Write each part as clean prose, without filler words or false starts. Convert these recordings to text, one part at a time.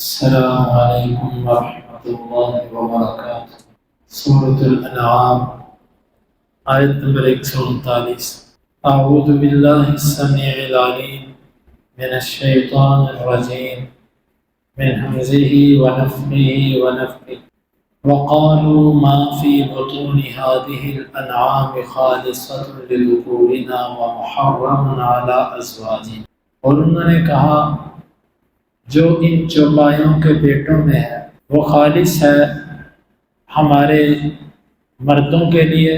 السلام علیکم ورحمۃ اللہ وبرکاتہ۔ سورۃ الانعام آیت نمبر 139۔ اعوذ باللہ السمیع العلیم من الشیطان الرجیم من حمزہ ونفخہ ونفثہ وقالوا ما في بطون هذه الانعام خالصة لذكورنا ومحرم على ازواجنا، اور انہوں نے کہا جو ان چوپایوں کے پیٹوں میں ہے وہ خالص ہے ہمارے مردوں کے لیے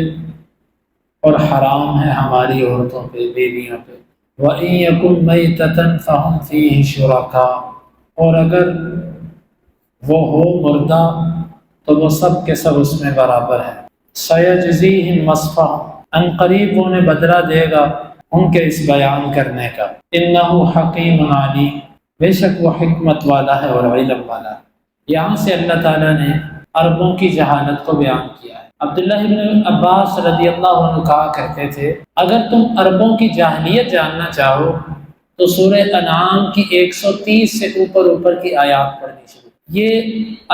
اور حرام ہے ہماری عورتوں پہ، بیویوں پہ۔ وَإِن يَكُن مَيْتَةً فَهُمْ فِيهِ شُرَكَاءُ، اور اگر وہ ہو مردہ تو وہ سب کے سب اس میں برابر ہے۔ سَيَجْزِيهِمْ وَصْفَهُمْ، ان قریب وہ انہیں بدلہ دے گا ان کے اس بیان کرنے کا۔ إِنَّهُ حَكِيمٌ عَلِيمٌ، بے شک وہ حکمت والا ہے اور علم والا ہے۔ یہاں سے اللہ تعالیٰ نے عربوں کی جہالت کو بیان کیا ہے۔ عبداللہ ابن عباس رضی اللہ عنہ کہا کرتے تھے اگر تم عربوں کی جاہلیت جاننا چاہو تو سورہ انعام کی 130 سے اوپر کی آیات پڑھنی شروع۔ یہ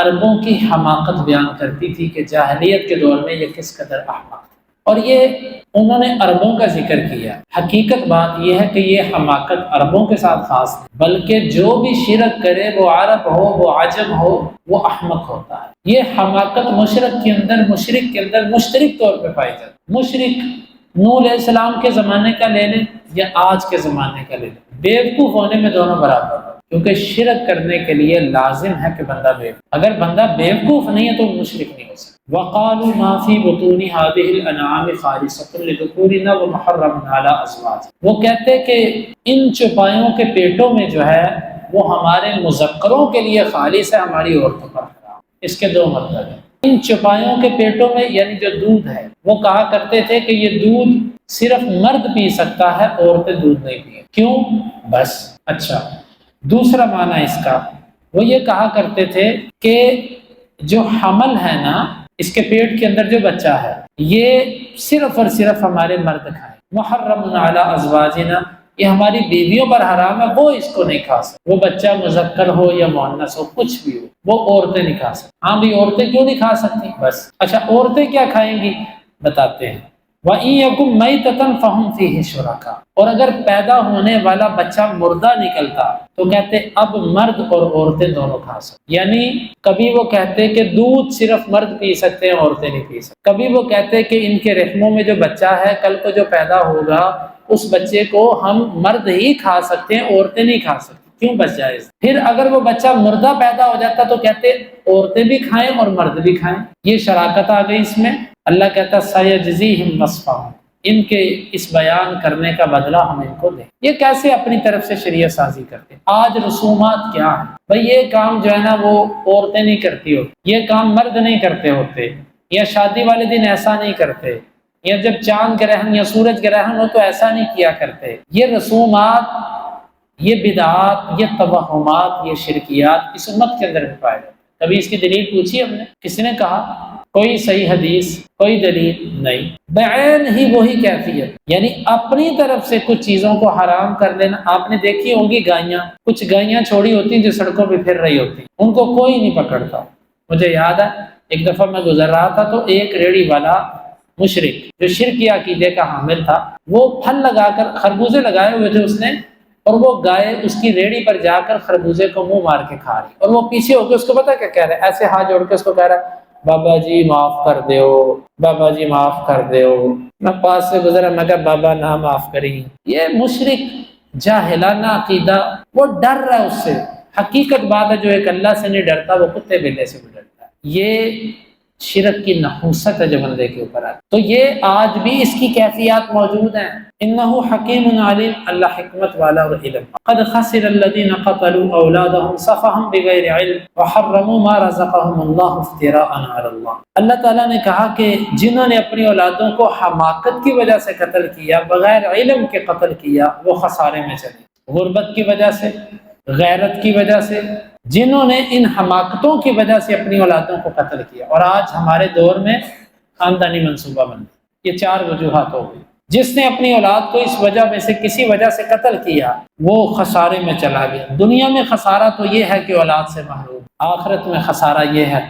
عربوں کی حماقت بیان کرتی تھی کہ جاہلیت کے دور میں یہ کس قدر احمق تھے، اور یہ انہوں نے عربوں کا ذکر کیا۔ حقیقت بات یہ ہے کہ یہ حماقت عربوں کے ساتھ خاص نہیں، بلکہ جو بھی شرک کرے وہ عرب ہو وہ عجم ہو وہ احمق ہوتا ہے۔ یہ حماقت مشرک کے اندر مشترک طور پہ پائی جاتی ہے۔ مشرک نوح علیہ السلام کے زمانے کا لے لیں یا آج کے زمانے کا لے لیں، بیوقوف ہونے میں دونوں برابر ہو، کیونکہ شرک کرنے کے لیے لازم ہے کہ بندہ بیوقوف، اگر بندہ بیوقوف نہیں ہے تو مشرک نہیں ہو سکتا۔ وَقَالُوا مَا فِي بُطُونِ هَٰذِهِ الْأَنْعَامِ خَالِصَةٌ لِذُكُورِنَا وَمُحَرَّمٌ عَلَىٰ أَزْوَاجِنَا، وہ کہتے کہ ان چوپایوں کے پیٹوں میں جو ہے وہ ہمارے مذکروں کے لیے خالص ہے، ہماری عورتوں پر حرام۔ اس کے دو مطلب ہیں۔ ان چوپایوں کے پیٹوں میں یعنی جو دودھ ہے، وہ کہا کرتے تھے کہ یہ دودھ صرف مرد پی سکتا ہے، عورتیں دودھ نہیں پئیں۔ کیوں؟ بس اچھا، دوسرا معنی اس کا وہ یہ کہا کرتے تھے کہ جو حمل ہے نا، اس کے پیٹ کے اندر جو بچہ ہے یہ صرف اور صرف ہمارے مرد کھائیں۔ محرم علی ازواجنا، یہ ہماری بیویوں پر حرام ہے، وہ اس کو نہیں کھا سکتے، وہ بچہ مذکر ہو یا مؤنث ہو کچھ بھی ہو، وہ عورتیں نہیں کھا سکتی۔ ہاں بھی عورتیں کیوں نہیں کھا سکتی؟ بس اچھا، عورتیں کیا کھائیں گی بتاتے ہیں۔ وَإِن يَكُن مَيْتَةً فَهُمْ فِيهِ شُرَكَاءُ، اور اگر پیدا ہونے والا بچہ مردہ نکلتا تو کہتے اب مرد اور عورتیں دونوں کھا سکتے، یعنی کبھی وہ کہتے کہ دودھ صرف مرد پی سکتے ہیں، عورتیں نہیں پی سکتے، کبھی وہ کہتے کہ ان کے رحموں میں جو بچہ ہے کل کو جو پیدا ہوگا اس بچے کو ہم مرد ہی کھا سکتے ہیں، عورتیں نہیں کھا سکتی، کیوں بچ جائے۔ پھر اگر وہ بچہ مردہ پیدا ہو جاتا تو کہتے عورتیں بھی کھائیں اور مرد بھی کھائیں۔ یہ شراکت آ گئی اس میں۔ اللہ کہتا سَيَجْزِيهِمْ وَصْفَهُمْ، ان کے اس بیان کرنے کا بدلہ ہم ان کو دیں۔ یہ کیسے اپنی طرف سے شریعت سازی کرتے ہیں؟ آج رسومات کیا ہیں بھئی، یہ کام جو ہے نا وہ عورتیں نہیں کرتی ہوتی، یہ کام مرد نہیں کرتے ہوتے، یا شادی والے دن ایسا نہیں کرتے، یا جب چاند گرہن یا سورج گرہن ہو تو ایسا نہیں کیا کرتے۔ یہ رسومات، یہ بدعات، یہ توہمات، یہ شرکیات اس امت کے اندر بھی پائے جاتے ہیں۔ کبھی اس کی دلیل پوچھی ہم نے؟ کسی نے کہا؟ کوئی صحیح حدیث، کوئی دلیل نہیں۔ بعین ہی وہی کیفیت، یعنی اپنی طرف سے کچھ چیزوں کو حرام کر لینا۔ آپ نے دیکھی ہوں گی گائیاں، کچھ گائیاں چھوڑی ہوتی ہیں جو سڑکوں پہ پھر رہی ہوتی ہیں، ان کو کوئی نہیں پکڑتا۔ مجھے یاد ہے ایک دفعہ میں گزر رہا تھا تو ایک ریڑھی والا مشرک جو شرکی عقیدے کا حامل تھا، وہ پھل لگا کر خربوزے لگائے ہوئے تھے اس نے، اور وہ گائے اس کی ریڑھی پر جا کر خربوزے کو منہ مار کے کھا رہی، اور وہ پیچھے ہو کے اس کو پتہ کیا کہہ رہا ہے، ایسے ہاتھ جوڑ کے اس کو کہہ رہا ہے بابا جی معاف کر دیو، بابا جی معاف کر دیو۔ میں پاس سے گزرا، میں کہا بابا نہ معاف کری۔ یہ مشرک جاہلانہ عقیدہ، وہ ڈر رہا ہے اس سے۔ حقیقت بات ہے جو ایک اللہ سے نہیں ڈرتا وہ کتے بلے سے بھی ڈرتا ہے۔ یہ شرک کی نحوست ہے جو بندے کے اوپر آتی، تو یہ آج بھی اس کی کیفیات موجود ہیں۔ انہ حکیم علیم، اللہ حکمت والا اور علم۔ قد خسر الذین قتلوا اولادهم سفہا بغیر علم وحرموا ما رزقهم اللہ افتراء علی اللہ۔ اللہ تعالیٰ نے کہا کہ جنہوں نے اپنی اولادوں کو حماقت کی وجہ سے قتل کیا، بغیر علم کے قتل کیا، وہ خسارے میں چلے، غربت کی وجہ سے، غیرت کی وجہ سے، جنہوں نے ان حماقتوں کی وجہ سے اپنی اولادوں کو قتل کیا۔ اور آج ہمارے دور میں خاندانی منصوبہ بندی، یہ چار وجوہات ہو گئی۔ جس نے اپنی اولاد کو اس وجہ میں سے کسی وجہ سے قتل کیا وہ خسارے میں چلا گیا۔ دنیا میں خسارہ تو یہ ہے کہ اولاد سے محروم، آخرت میں خسارہ یہ ہے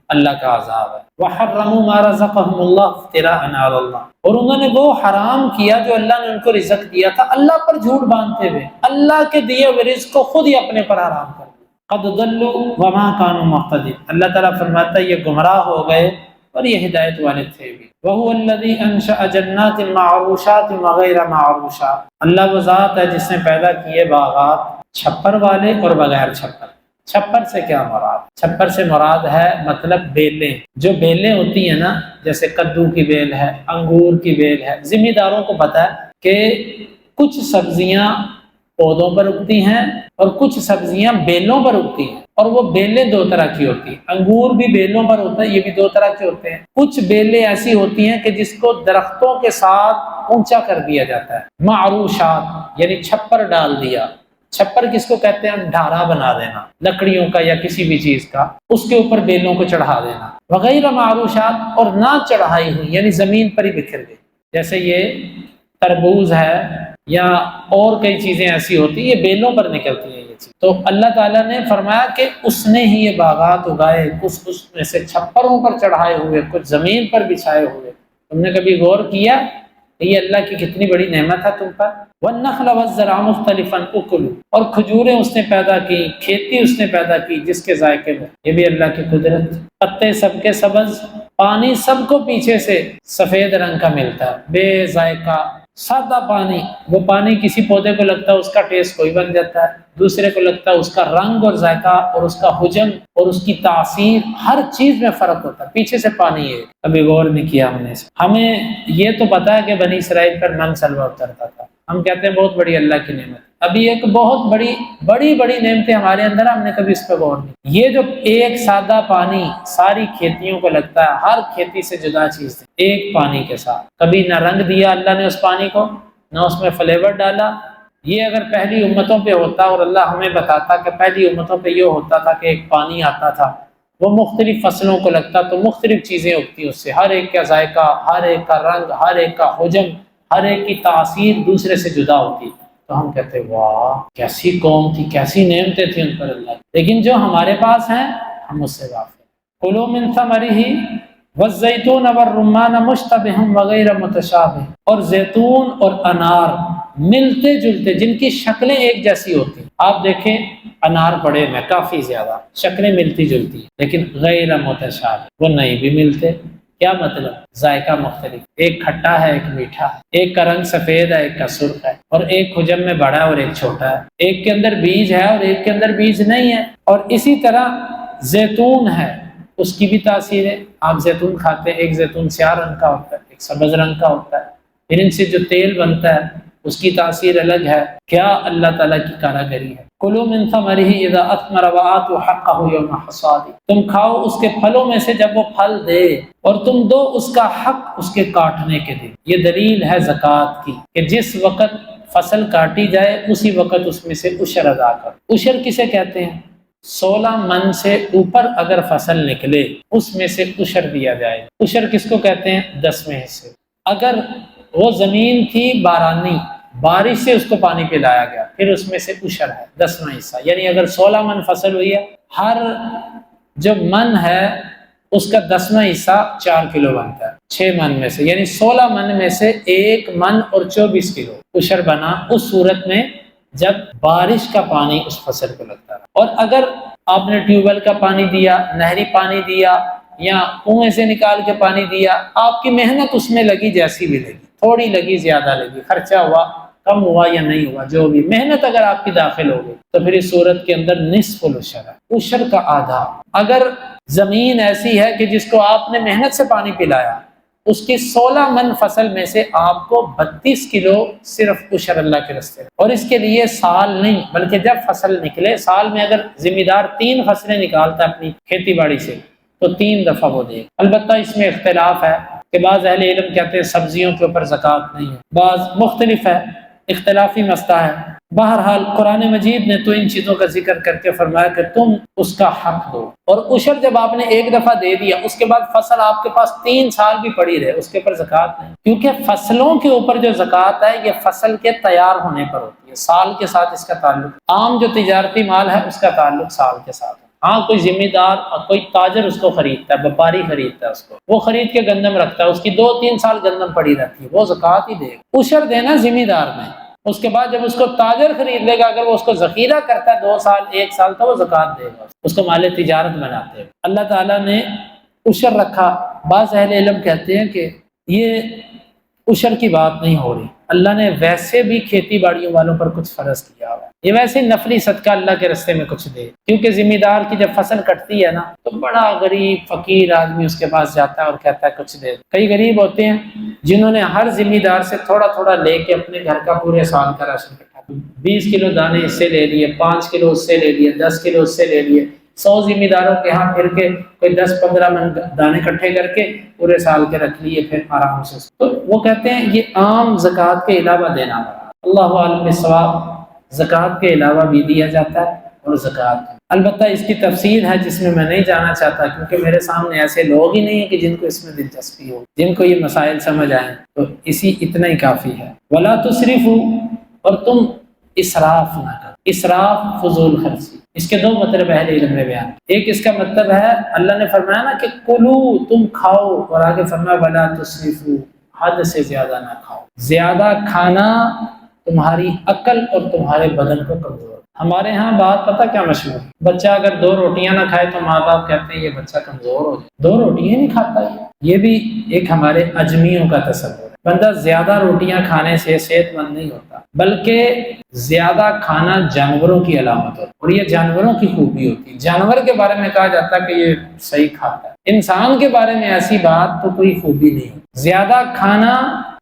اللہ کا عذاب ہے۔ وَحَرَّمُوا مَا رَزَقَهُمُ اللَّهُ افْتِرَاءً عَلَى اللَّهِ، اور انہوں نے وہ حرام کیا جو اللہ نے ان کو رزق دیا تھا، اللہ پر جھوٹ باندھتے ہوئے اللہ کے دیے ہوئے رزق کو خود ہی اپنے پر حرام کر دیا۔ قَدْ ضَلُّوا وَمَا كَانُوا مُهْتَدِينَ، اللہ تعالیٰ فرماتا ہے یہ گمراہ ہو گئے اور یہ ہدایت والے تھے بھی۔ وَهُوَ الَّذِي أَنشَأَ جَنَّاتٍ مَّعْرُوشَاتٍ وَغَيْرَ مَعْرُوشَاتٍ، اللہ وہ ذات ہے جس نے پیدا کیے باغات چھپر والے اور بغیر چھپر۔ چھپر سے کیا مراد؟ چھپر سے مراد ہے مطلب بیلیں، جو بیلیں ہوتی ہیں نا، جیسے کدو کی بیل ہے، انگور کی بیل ہے۔ ذمہ داروں کو پتہ ہے کہ کچھ سبزیاں پودوں پر اگتی ہیں اور کچھ سبزیاں بیلوں پر اگتی ہیں، اور وہ بیلیں دو طرح کی ہوتی ہیں۔ انگور بھی بیلوں پر ہوتا ہے، یہ بھی دو طرح کے ہوتے ہیں۔ کچھ بیلیں ایسی ہوتی ہیں کہ جس کو درختوں کے ساتھ اونچا کر دیا جاتا ہے، معروشات یعنی چھپر ڈال دیا۔ چھپر کس کو کہتے ہیں؟ ڈھارا بنا دینا لکڑیوں کا یا کسی بھی چیز کا، اس کے اوپر بیلوں کو چڑھا دینا۔ وغیرہ معروشات، اور نہ چڑھائی ہوئی یعنی زمین پر ہی بکھر گئی، جیسے یہ تربوز ہے یا اور کئی چیزیں ایسی ہوتی ہیں، یہ بیلوں پر نکلتی ہیں یہ چیز۔ تو اللہ تعالیٰ نے فرمایا کہ اس نے ہی یہ باغات اگائے، کچھ اس میں سے چھپروں پر چڑھائے ہوئے، کچھ زمین پر بچھائے ہوئے۔ تم نے کبھی غور کیا یہ اللہ کی کتنی بڑی نعمت ہے تم پر؟ وَالنَّخْلَ وَالزَّرْعَ مُخْتَلِفًا أُكُلُهُ، اور کھجوریں اس نے پیدا کی، کھیتی اس نے پیدا کی جس کے ذائقے میں، یہ بھی اللہ کی قدرت۔ پتے سب کے سبز، پانی سب کو پیچھے سے سفید رنگ کا ملتا ہے، بے ذائقہ سادہ پانی۔ وہ پانی کسی پودے کو لگتا ہے اس کا ٹیسٹ کوئی بن جاتا ہے، دوسرے کو لگتا ہے اس کا رنگ اور ذائقہ اور اس کا حجم اور اس کی تاثیر، ہر چیز میں فرق ہوتا ہے، پیچھے سے پانی ہے۔ ابھی غور نہیں کیا ہم نے، ہمیں یہ تو پتا ہے کہ بنی اسرائیل پر من سلوہ اترتا تھا، ہم کہتے ہیں بہت بڑی اللہ کی نعمت۔ ابھی ایک بہت بڑی نعمتیں ہمارے اندر، ہم نے کبھی اس پہ غور نہیں۔ یہ جو ایک سادہ پانی ساری کھیتیوں کو لگتا ہے، ہر کھیتی سے جدا چیز ہے، ایک پانی کے ساتھ کبھی نہ رنگ دیا اللہ نے اس پانی کو، نہ اس میں فلیور ڈالا۔ یہ اگر پہلی امتوں پہ ہوتا اور اللہ ہمیں بتاتا کہ پہلی امتوں پہ یہ ہوتا تھا کہ ایک پانی آتا تھا، وہ مختلف فصلوں کو لگتا تو مختلف چیزیں اگتی اس سے، ہر ایک کا ذائقہ، ہر ایک کا رنگ، ہر ایک کا حجم، ہر ایک کی تاثیر دوسرے سے جدا ہوتی، تو ہم کہتے ہیں واہ کیسی قوم تھی، کیسی نعمتیں تھیں ان پر اللہ کی۔ لیکن جو ہمارے پاس ہیں ہم اس سے غافل۔ کلوا من ثمرہ والزیتون والرمان مشتبہ وغیر متشابہ، اور زیتون اور انار ملتے جلتے، جن کی شکلیں ایک جیسی ہوتی ہیں۔ آپ دیکھیں انار بڑے میں کافی زیادہ شکلیں ملتی جلتی ہیں، لیکن غیر متشابہ وہ نہیں بھی ملتے۔ کیا مطلب؟ ذائقہ مختلف، ایک کھٹا ہے ایک میٹھا ہے، ایک کا رنگ سفید ہے ایک کا سرخ ہے، اور ایک حجم میں بڑا ہے اور ایک چھوٹا ہے، ایک کے اندر بیج ہے اور ایک کے اندر بیج نہیں ہے۔ اور اسی طرح زیتون ہے، اس کی بھی تاثیر ہے۔ آپ زیتون کھاتے ہیں، ایک زیتون سیاہ رنگ کا ہوتا ہے، ایک سبز رنگ کا ہوتا ہے، پھر ان سے جو تیل بنتا ہے اس کی تاثیر الگ ہے۔ کیا اللہ تعالیٰ کی کاراگری ہے۔ کلوا من ثمرہ اذا اثمر وآتوا حقہ یوم حصادہ، تم کھاؤ اس کے پھلوں میں سے جب وہ پھل دے، اور تم دو اس کا حق اس کے کاٹنے کے دن۔ یہ دلیل ہے زکوٰۃ کی کہ جس وقت فصل کاٹی جائے اسی وقت اس میں سے عشر ادا کرو۔ عشر کسے کہتے ہیں؟ 16 من سے اوپر اگر فصل نکلے اس میں سے عشر دیا جائے۔ عشر کس کو کہتے ہیں؟ 10ویں حصے۔ اگر وہ زمین تھی بارانی، بارش سے اس کو پانی پلایا گیا، پھر اس میں سے عشر ہے 10واں حصہ، یعنی اگر 16 من فصل ہوئی ہے، ہر جو من ہے اس کا 10واں حصہ 4 کلو بنتا ہے 6 من میں سے، یعنی 16 من میں سے 1 من اور 24 کلو عشر بنا اس صورت میں جب بارش کا پانی اس فصل کو لگتا ہے۔ اور اگر آپ نے ٹیوب ویل کا پانی دیا، نہری پانی دیا یا کنویں سے نکال کے پانی دیا، آپ کی محنت اس میں لگی جیسی بھی لگی، تھوڑی لگی زیادہ لگی، خرچہ ہوا کم ہوا یا نہیں ہوا، جو بھی محنت اگر آپ کی داخل ہو گئی تو پھر اس صورت کے اندر نصف العشر ہے، عشر کا آدھا۔ اگر زمین ایسی ہے کہ جس کو آپ نے محنت سے پانی پلایا، اس کی 16 من فصل میں سے آپ کو 32 کلو صرف عشر اللہ کے راستے، اور اس کے لیے سال نہیں بلکہ جب فصل نکلے، سال میں اگر ذمہ دار 3 فصلیں نکالتا اپنی کھیتی باڑی سے تو 3 دفعہ وہ دے۔ البتہ اس میں اختلاف ہے کہ بعض اہل علم کہتے ہیں سبزیوں کے اوپر زکوٰۃ نہیں ہے، بعض مختلف ہے، اختلافی مسئلہ ہے۔ بہرحال قرآن مجید نے تو ان چیزوں کا ذکر کر کے فرمایا کہ تم اس کا حق دو، اور عشر جب آپ نے ایک دفعہ دے دیا اس کے بعد فصل آپ کے پاس 3 سال بھی پڑی رہے اس کے اوپر زکوٰۃ نہیں، کیونکہ فصلوں کے اوپر جو زکوٰۃ ہے یہ فصل کے تیار ہونے پر ہوتی ہے، سال کے ساتھ اس کا تعلق، عام جو تجارتی مال ہے اس کا تعلق سال کے ساتھ ہے۔ ہاں کوئی ذمہ دار کوئی تاجر اس کو خریدتا ہے، وپاری خریدتا ہے اس کو، وہ خرید کے گندم رکھتا ہے، اس کی 2-3 سال گندم پڑی رہتی ہے، وہ زکوٰۃ ہی دے گا۔ عشر دینا ذمہ دار میں، اس کے بعد جب اس کو تاجر خرید لے گا، اگر وہ اس کو ذخیرہ کرتا ہے 2 سال 1 سال تو وہ زکوٰۃ دے گا، اس کو مال تجارت بناتے ہیں۔ اللہ تعالیٰ نے عشر رکھا، بعض اہل علم کہتے ہیں کہ یہ عشر کی بات نہیں ہو رہی، اللہ نے ویسے بھی کھیتی باڑیوں والوں پر کچھ فرض کیا ہوا ہے، یہ ویسے نفلی صدقہ اللہ کے راستے میں کچھ دے، کیونکہ ذمہ دار کی جب فصل کٹتی ہے نا تو بڑا غریب فقیر آدمی اس کے پاس جاتا ہے اور کہتا ہے کچھ دے۔ کئی غریب ہوتے ہیں جنہوں نے ہر ذمہ دار سے تھوڑا تھوڑا لے کے اپنے گھر کا پورے سال کا راشن کٹا، 20 کلو دانے اس سے لے لیے، 5 کلو اس سے لے لیے، 10 کلو اس سے لے لیے، 100 ذمہ داروں کے ہاں پھر کے کوئی 10-15 من دانے اکٹھے کر کے پورے سال کے رکھ لیے، پھر آرام سے۔ تو وہ کہتے ہیں یہ عام زکوٰۃ کے علاوہ دینا پڑا، اللہ عالم بالصواب، زکوٰۃ کے علاوہ بھی دیا جاتا ہے اور زکوٰۃ البتہ اس کی تفصیل ہے جس میں میں نہیں جانا چاہتا، کیونکہ میرے سامنے ایسے لوگ ہی نہیں ہیں کہ جن کو اس میں دلچسپی ہو، جن کو یہ مسائل سمجھ آئیں، تو اتنا ہی کافی ہے۔ وَلَا تُسْرِفُوا، اور تم اسراف نہ کرو، اسراف فضول خرچی، اس کے 2 مطلب اہل علم نے بیان۔ ایک اس کا مطلب ہے اللہ نے فرمایا نا کہ کلو، تم کھاؤ، اور آگے فرمایا وَلَا تُسْرِفُوا، حد سے زیادہ نہ کھاؤ۔ زیادہ کھانا تمہاری عقل اور تمہارے بدن کو کمزور۔ ہمارے ہاں بات پتہ کیا مشہور، بچہ اگر 2 روٹیاں نہ کھائے تو ماں باپ کہتے ہیں یہ بچہ کمزور ہو جائے، 2 روٹیاں نہیں کھاتا یہ بھی ایک ہمارے اجمیوں کا تصور ہے۔ بندہ زیادہ روٹیاں کھانے سے صحت مند نہیں ہوتا، بلکہ زیادہ کھانا جانوروں کی علامت ہوتی ہے، اور یہ جانوروں کی خوبی ہوتی ہے۔ جانور کے بارے میں کہا جاتا ہے کہ یہ صحیح کھاتا ہے، انسان کے بارے میں ایسی بات تو کوئی خوبی نہیں ہوتی۔ زیادہ کھانا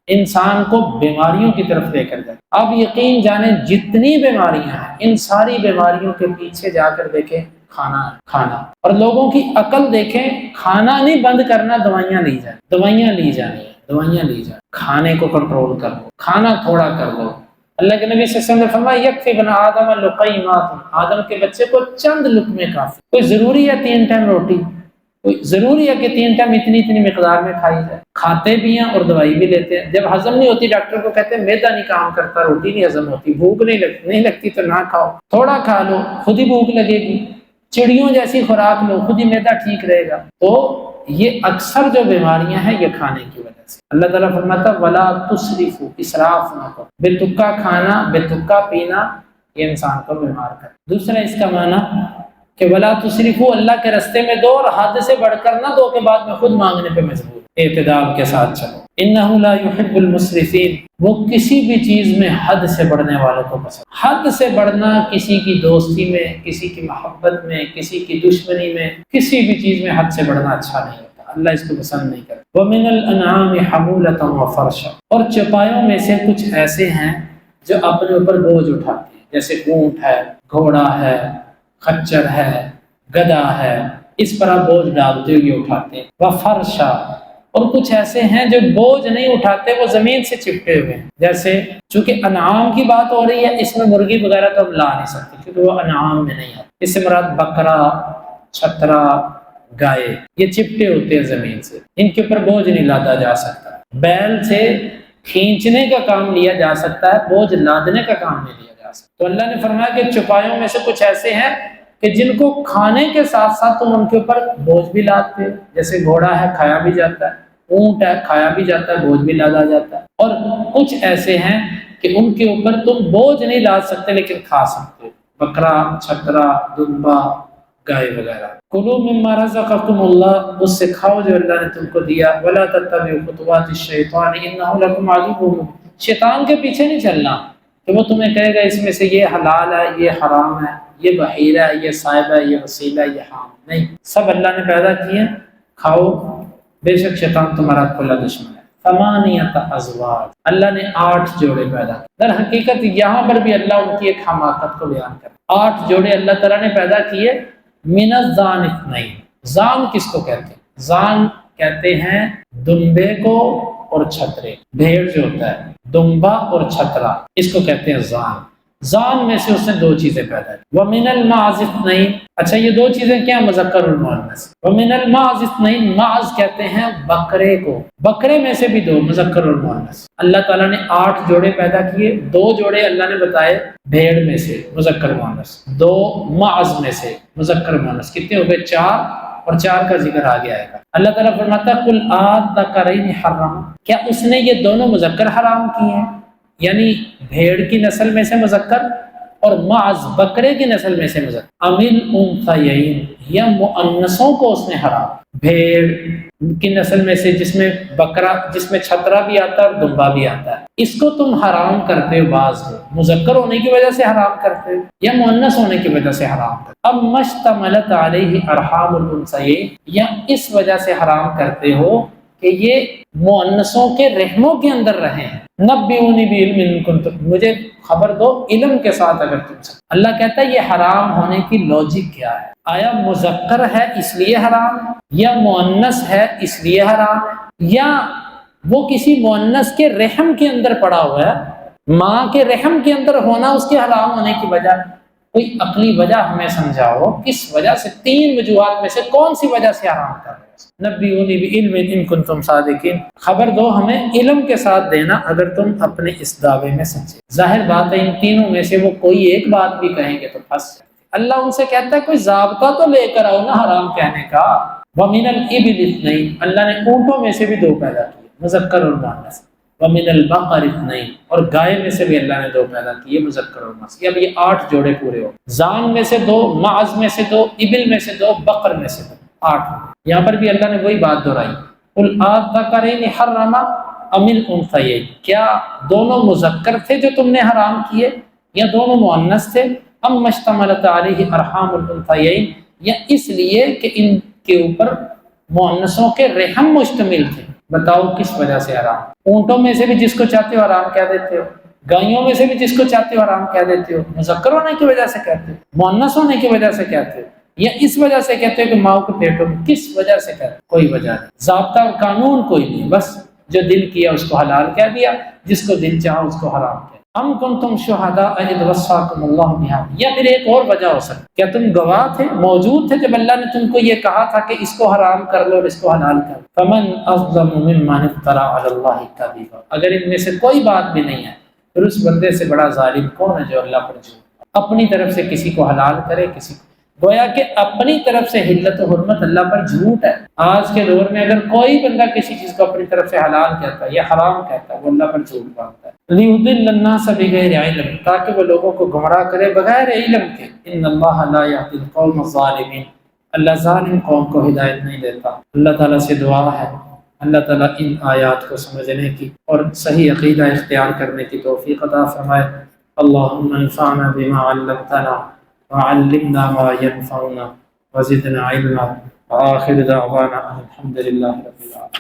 انسان کو بیماریوں کی طرف لے کر جائے۔ آپ یقین جانیں جتنی بیماریاں ہیں ان ساری بیماریوں کے پیچھے جا کر دیکھیں کھانا، اور لوگوں کی عقل دیکھیں، کھانا نہیں بند کرنا، دوائیاں لی جائیں، دوائیاں لی جانی، کھانے کو کنٹرول کر لو، کھانا تھوڑا کر لو۔ اللہ کے نبی صلی اللہ علیہ وسلم نے فرمایا یکفی بن آدم لقیمات، آدم کے بچے کو چند لقمے کافی۔ کوئی ضروری ہے 3 ٹائم روٹی، کوئی ضروری ہے کہ 3 ٹائم اتنی مقدار میں کھائی جائے؟ کھاتے بھی ہیں اور دوائی بھی لیتے ہیں، جب ہضم نہیں ہوتی ڈاکٹر کو کہتے ہیں معدہ نہیں کام کرتا، روٹی نہیں ہضم ہوتی، بھوک نہیں لگتی تو نہ کھاؤ، تھوڑا کھا لو، خود ہی بھوک لگے گی، چڑیوں جیسی خوراک لو، خود ہی معدہ ٹھیک رہے گا۔ تو یہ اکثر جو بیماریاں ہیں یہ کھانے کی وجہ سے۔ اللہ تعالیٰ فرماتا ولا تسرفوا، اسراف نہ کرو، بے تکا کھانا، بے تکا پینا یہ انسان کو بیمار کرے۔ دوسرا اس کا معنی کہ ولا تسرفوا، اللہ کے راستے میں دو اور حد سے بڑھ کر نہ دو کہ بعد میں خود مانگنے پہ مجبور، اعتدال کے ساتھ چلو۔ انہ لا يحب المسرفین، وہ کسی بھی چیز میں حد سے بڑھنے والوں کو پسند۔ حد سے بڑھنا کسی کی دوستی میں، کسی کی محبت میں، کسی کی دشمنی میں، کسی بھی چیز میں حد سے بڑھنا اچھا نہیں ہوتا، اللہ اس کو پسند نہیں کرتا۔ وَمِنَ الْأَنْعَامِ حَمُولَةً وَفَرْشًا، اور چوپایوں میں سے کچھ ایسے ہیں جو اپنے اوپر بوجھ اٹھاتے ہیں، جیسے اونٹ ہے، گھوڑا ہے، خچر ہے، گدھا ہے، اس پر آپ بوجھ ڈالتے ہوئے اٹھاتے ہیں۔ وَفَرْشًا، اور کچھ ایسے ہیں جو بوجھ نہیں اٹھاتے، وہ زمین سے چپٹے ہوئے ہیں، جیسے چونکہ انعام کی بات ہو رہی ہے، اس میں مرغی وغیرہ تو ہم لا نہیں سکتے کیونکہ وہ انعام میں نہیں ہے، اس سے مراد بکرا، چھترا، گائے، یہ چپٹے ہوتے ہیں زمین سے، ان کے اوپر بوجھ نہیں لادا جا سکتا۔ بیل سے کھینچنے کا کام لیا جا سکتا ہے، بوجھ لادنے کا کام نہیں لیا جا سکتا۔ تو اللہ نے فرمایا کہ چوپایوں میں سے کچھ ایسے ہیں کہ جن کو کھانے کے ساتھ ساتھ تم ان کے اوپر بوجھ بھی لاتے، جیسے گھوڑا ہے کھایا بھی جاتا ہے، اونٹ ہے کھایا بھی جاتا ہے، بوجھ بھی لادا جاتا ہے، اور کچھ ایسے ہیں کہ ان کے اوپر تم بوجھ نہیں لاد سکتے لیکن کھا سکتے، بکرا، چھترا، دمبا، گائے وغیرہ۔ کلوا مما رزقکم اللہ، اس سے کھاؤ جو اللہ نے تم کو دیا۔ ولا تتبعوا خطوات الشیطان انہ لکم عدو مبین، شیطان کے پیچھے نہیں چلنا کہ وہ تمہیں کہے گا اس میں سے یہ حلال ہے، یہ حرام ہے، یہ بحیرہ ہے، یہ صائب ہے، یہ وسیلہ ہے، یہ حام، نہیں، سب اللہ نے پیدا کیے، کھاؤ، بے شک شیطان تمہارا کھلا دشمن ہے۔ ثمانیۃ ازواج، اللہ نے 8 جوڑے پیدا کیے۔ در حقیقت یہاں پر بھی اللہ ان کی ایک حماقت کو بیان کرتا ہے۔ 8 جوڑے اللہ تعالیٰ نے پیدا کیے، من الزان اثنین، زان کس کو کہتے ہیں؟ زان کہتے ہیں دمبے کو اور چھترے، بھیڑ جو ہوتا ہے، دمبا اور چھترا، اس کو کہتے ہیں زان۔ زان میں سے اس نے دو چیزیں پیدا کی. وَمِنَ الْمَعْزِ اثْنَيْنِ. اچھا یہ دو چیزیں کیا مذکر اور مؤنث. وَمِنَ الْمَعْزِ اثْنَيْنِ. معز کہتے ہیں بکرے کو، بکرے میں سے بھی دو، مذکر اور مؤنث. اللہ تعالیٰ نے 8 جوڑے پیدا کیے، 2 جوڑے اللہ نے بتائے بھیڑ میں سے مذکر مؤنث، 2 معز میں سے مذکر مؤنث. کتنے ہو گئے؟ 4، اور 4 کا ذکر آگے آئے گا. اللہ تعالیٰ فرماتا ہے قُلْ آذَّكَرَيْنِ حَرَّمَ. کیا اس نے یہ دونوں مذکر حرام کیے ہیں، یعنی بھیڑ کی نسل میں سے مذکر اور معز بکرے کی نسل میں سے مذکر، ام الانثیین، یا مؤنثوں کو اس نے حرام، بھیڑ کی نسل میں سے جس میں بکرا، جس میں چھترا بھی آتا ہے اور دمبا بھی آتا ہے، اس کو تم حرام کرتے ہو. بعض کو مذکر ہونے کی وجہ سے حرام کرتے ہو یا مؤنث ہونے کی وجہ سے حرام کرتے ہو. اب مشتملت علیہ ارحام الانثیین، یا اس وجہ سے حرام کرتے ہو کہ یہ مؤنثوں کے رحموں کے اندر رہے ہیں. نبئونی بعلم ان کنتم، مجھے خبر دو علم کے ساتھ اگر تم سے. اللہ کہتا ہے یہ حرام ہونے کی لوجک کیا ہے؟ آیا مذکر ہے اس لیے حرام ہے، یا مؤنث ہے اس لیے حرام ہے، یا وہ کسی مؤنث کے رحم کے اندر پڑا ہوا ہے، ماں کے رحم کے اندر ہونا اس کے حرام ہونے کی وجہ ہے؟ کوئی عقلی وجہ ہمیں سمجھاؤ، کس وجہ سے، 3 وجوہات میں سے کون سی وجہ سے حرام کر رہے ہیں؟ نبئونی بعلم ان کنتم صادقین، خبر دو ہمیں علم کے ساتھ دینا اگر تم اپنے اس دعوے میں سچے. ظاہر بات ہے ان تینوں میں سے وہ کوئی ایک بات بھی کہیں گے تو پھنس جائیں. اللہ ان سے کہتا ہے کوئی ضابطہ تو لے کر آؤ نا حرام کہنے کا. وَمِنَ الْإِبِلِ اثْنَيْنِ، اللہ نے اونٹوں میں سے بھی 2 پیدا کیے، مذکر اور مؤنث. وَمِنَ الْبَقَرِ اثْنَيْنِ، اور گائے میں سے بھی اللہ نے 2 پیدا کیے، مذکر اور مؤنث. اب یہ 8 جوڑے پورے ہو. زان میں سے 2، معز میں سے 2، ابل میں سے 2، بقر میں سے 2، 8. یہاں پر بھی اللہ نے وہی بات دہرائی. قُلْ آذَّكَرَيْنِ حَرَّمَ أَمِ الْأُنثَيَيْنِ، کیا دونوں مذکر تھے جو تم نے حرام کیے یا دونوں مؤنث تھے؟ ام مشتملت علیہ ارحام الانثیین، یا اس لیے کہ ان کے اوپر مؤنثوں کے رحم مشتمل تھے. بتاؤ کس وجہ سے حرام؟ اونٹوں میں سے بھی جس کو چاہتے ہو حرام کہہ دیتے ہو، گائیوں میں سے بھی جس کو چاہتے ہو حرام کہہ دیتے ہو. مذکر ہونے کی وجہ سے کہتے ہو، مؤنث ہونے کی وجہ سے کہتے ہو، یا اس وجہ سے کہتے ہو کہ ماؤں کے پیٹوں میں؟ کس وجہ سے کہتے ہو؟ کوئی وجہ نہیں، ضابطہ اور قانون کوئی نہیں، بس جو دل کیا اس کو حلال کہہ دیا، جس کو دل چاہا اس کو حرام کہہ. ام کنتم شہداء اذ وصاکم اللہ بہذا، یا پھر ایک اور وجہ ہو سکتی، کیا تم گواہ تھے، موجود تھے جب اللہ نے تم کو یہ کہا تھا کہ اس کو حرام کر لو اور اس کو حلال کر لو؟ فمن اظلم ممن افترى علی اللہ کذبا، اگر ان میں سے کوئی بات بھی نہیں ہے پھر اس بندے سے بڑا ظالم کون ہے جو اللہ پر جھوٹ اپنی طرف سے کسی کو حلال کرے، کسی کو، گویا کہ اپنی طرف سے حلت و حرمت اللہ پر جھوٹ ہے. آج کے دور میں اگر کوئی بندہ کسی چیز کو اپنی طرف سے حلال کہتا ہے یا حرام کہتا ہے، وہ اللہ پر جھوٹ باندھتا ہے. لِيُضِلَّ النَّاسَ بِغَيْرِ عِلْمٍ، تاکہ وہ لوگوں کو گمراہ کرے بغیر علم کے. ان اللہ لا يهدي القوم الظالمین، اللہ ظالم قوم کو ہدایت نہیں دیتا. اللہ تعالیٰ سے دعا ہے اللہ تعالیٰ ان آیات کو سمجھنے کی اور صحیح عقیدہ اختیار کرنے کی توفیق عطا فرمائے. اللہم انفعنا بما علمتنا وعلمنا ما ينفعنا وزدنا علما. وآخر دعوانا الحمد للہ رب العالمین.